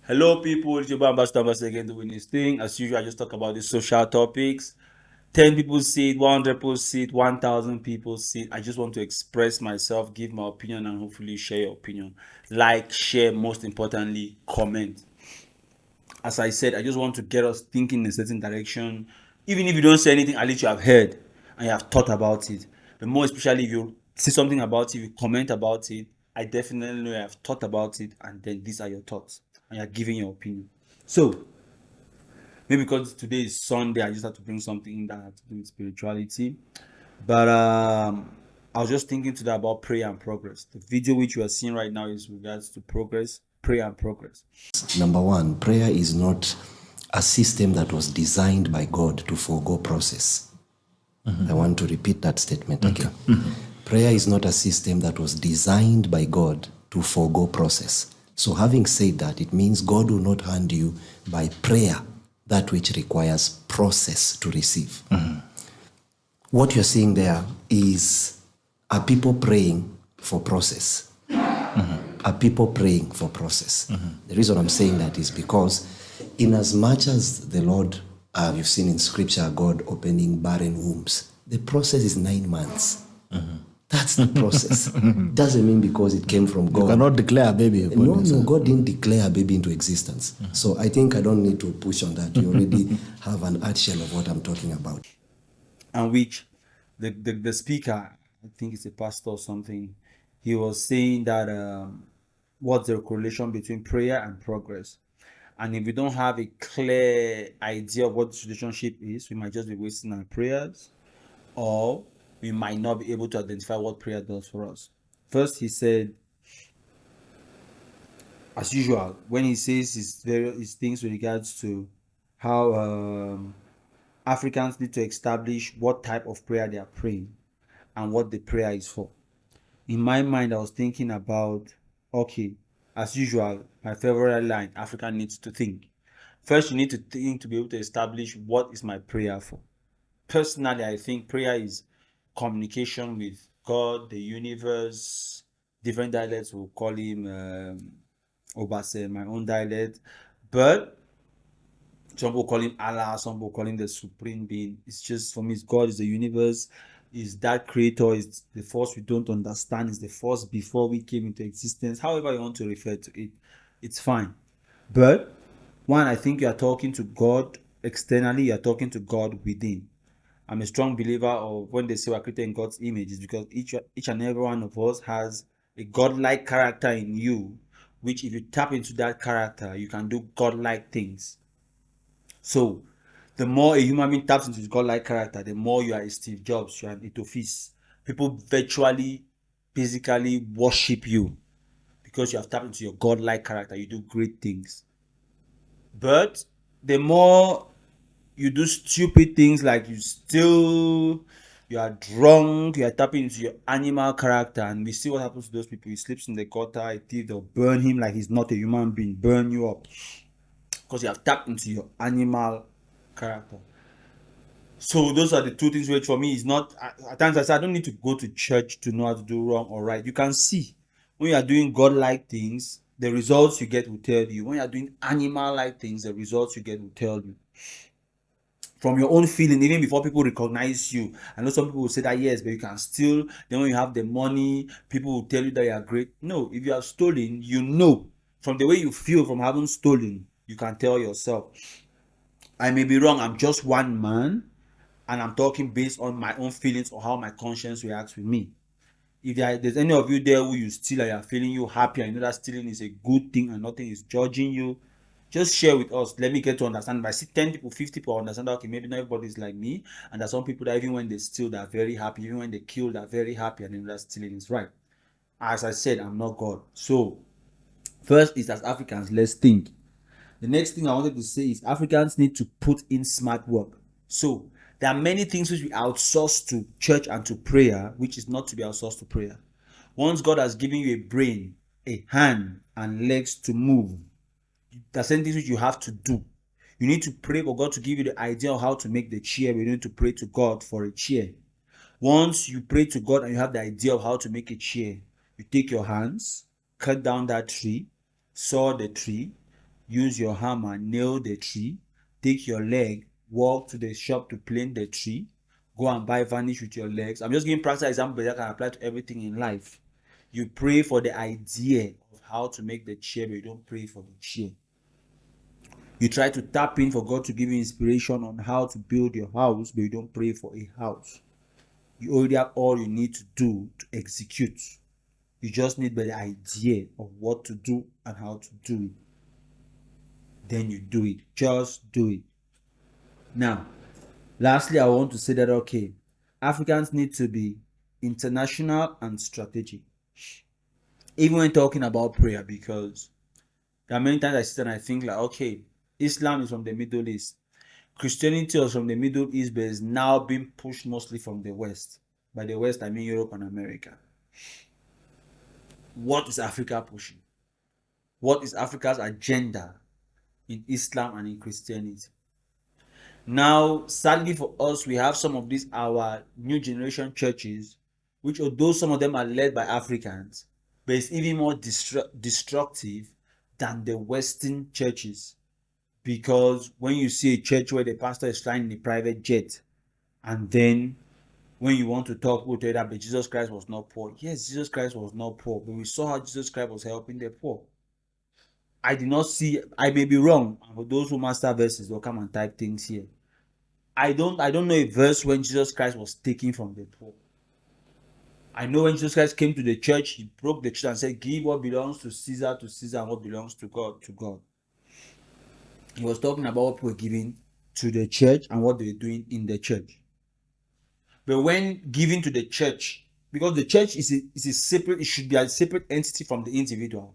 Hello, people. It's your boy Ambassador again doing this thing. As usual, I just talk about the social topics. 10 people see it, 100 people see it, 1,000 people see it. I just want to express myself, give my opinion, and hopefully share your opinion. Like, share, most importantly, comment. As I said, I just want to get us thinking in a certain direction. Even if you don't say anything, at least you have heard and you have thought about it. But more especially if you see something about it, you comment about it, I definitely know you have thought about it, and then these are your thoughts, and you're giving your opinion. So, maybe because today is Sunday, I just have to bring something that has to do with spirituality. But I was just thinking today about prayer and progress. The video which you are seeing right now is regards to progress, prayer and progress. Number one, prayer is not a system that was designed by God to forego process. I want to repeat that statement again. Prayer is not a system that was designed by God to forego process. So having said that, it means God will not hand you by prayer that which requires process to receive. What you're seeing there is are people praying for process. Are people praying for process? The reason I'm saying that is because in as much as the Lord, you've seen in scripture, God opening barren wombs, the process is 9 months. That's the process. Doesn't mean because it came from God. You cannot declare a baby. No, God didn't declare a baby into existence. So I think I don't need to push on that. You already have an nutshell of what I'm talking about. And which the speaker, I think it's a pastor or something, he was saying that what's the correlation between prayer and progress. And if we don't have a clear idea of what this relationship is, we might just be wasting our prayers, or we might not be able to identify what prayer does for us. First, he said, as usual, when he says his things with regards to how Africans need to establish what type of prayer they are praying and what the prayer is for. In my mind, I was thinking about, okay, as usual, my favorite line, Africa needs to think. First, you need to think to be able to establish what is my prayer for. Personally, I think prayer is communication with God, the universe. Different dialects will call him Obase, my own dialect. But some people call him Allah, some people call him the supreme being. It's just, for me, it's God, is the universe, is that creator, is the force we don't understand, is the force before we came into existence. However you want to refer to it, it's fine. But one, I think you are talking to God externally, you are talking to God within. I'm a strong believer of when they say we're created in God's image, is because each and every one of us has a godlike character in you, which if you tap into that character, you can do godlike things. So, the more a human being taps into his godlike character, the more you are a Steve Jobs, you are an Etophis. People virtually, physically worship you because you have tapped into your godlike character. You do great things. But the more you do stupid things, like you are drunk, you are tapping into your animal character, and we see what happens to those people. He sleeps in the gutter, a thief, they'll burn him like he's not a human being, burn you up because you have tapped into your animal character. So those are the two things which for me is not, at times I say I don't need to go to church to know how to do wrong or right. You can see when you are doing godlike things, the results you get will tell you. When you are doing animal-like things, the results you get will tell you. From your own feeling, even before people recognize you. I know some people will say that yes, but you can still, then when you have the money, people will tell you that you are great. No, if you have stolen, you know. From the way you feel from having stolen, you can tell yourself, I may be wrong, I'm just one man, and I'm talking based on my own feelings or how my conscience reacts with me. If there's any of you there who you steal and you're feeling you happy and you know that stealing is a good thing and nothing is judging you, just share with us. Let me get to understand. If I see 10 people, 50 people understand that, okay, maybe not everybody's like me, and there's some people that even when they steal, they're very happy. Even when they kill, they're very happy, and then that stealing is right. As I said, I'm not God. So, first is as Africans, let's think. The next thing I wanted to say is Africans need to put in smart work. So there are many things which we outsource to church and to prayer, which is not to be outsourced to prayer. Once God has given you a brain, a hand, and legs to move, there are certain things which you have to do. You need to pray for God to give you the idea of how to make the chair. We need to pray to God for a chair. Once you pray to God and you have the idea of how to make a chair, you take your hands, cut down that tree, saw the tree, use your hammer, nail the tree, take your leg, walk to the shop to plane the tree, go and buy varnish with your legs. I'm just giving practical examples that can apply to everything in life. You pray for the idea of how to make the chair, but you don't pray for the chair. You try to tap in for God to give you inspiration on how to build your house, but you don't pray for a house. You already have all you need to do to execute. You just need the idea of what to do and how to do it. Then you do it. Just do it. Now, lastly, I want to say that, okay, Africans need to be international and strategic. Even when talking about prayer, because there are many times I sit and I think like, okay, Islam is from the Middle East. Christianity was from the Middle East, but is now being pushed mostly from the West. By the West, I mean Europe and America. What is Africa pushing? What is Africa's agenda in Islam and in Christianity? Now, sadly for us, we have some of these our new generation churches, which although some of them are led by Africans, but it's even more destructive than the Western churches. Because when you see a church where the pastor is flying in a private jet, and then when you want to talk, we'll tell you that but Jesus Christ was not poor. Yes, Jesus Christ was not poor, but we saw how Jesus Christ was helping the poor. I did not see, I may be wrong, and for those who master verses, they'll come and type things here. I don't know a verse when Jesus Christ was taking from the poor. I know when Jesus Christ came to the church, he broke the church and said, give what belongs to Caesar, and what belongs to God, to God. He was talking about what people were giving to the church and what they were doing in the church. But when giving to the church, because the church is a separate, it should be a separate entity from the individual.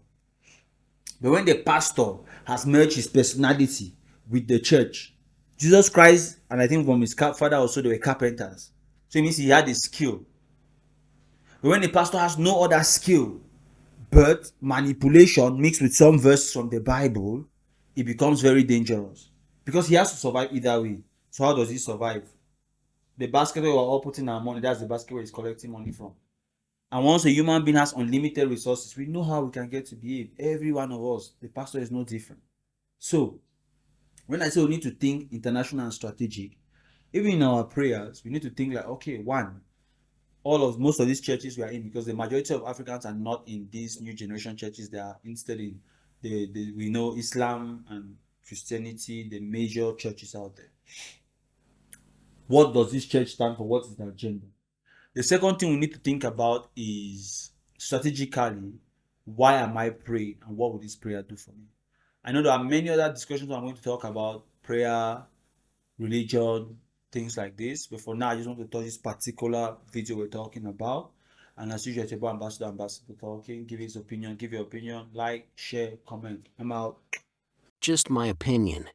But when the pastor has merged his personality with the church, Jesus Christ, and I think from his father also, they were carpenters. So it means he had a skill. But when the pastor has no other skill but manipulation mixed with some verses from the Bible, it becomes very dangerous. Because he has to survive either way. So how does he survive? The basket where we're all putting our money, that's the basket where he's collecting money from. And once a human being has unlimited resources, we know how we can get to behave. Every one of us, the pastor is no different. So, when I say we need to think international and strategic, even in our prayers, we need to think like, okay, most of these churches we are in, because the majority of Africans are not in these new generation churches, they are instead in we know Islam and Christianity, the major churches out there. What does this church stand for? What is the agenda? The second thing we need to think about is strategically, why am I praying and what will this prayer do for me? I know there are many other discussions I'm going to talk about, prayer, religion, things like this. But for now, I just want to touch this particular video we're talking about. And as usual, it's about Ambassador talking. Give his opinion, give your opinion, like, share, comment. I'm out. Just my opinion.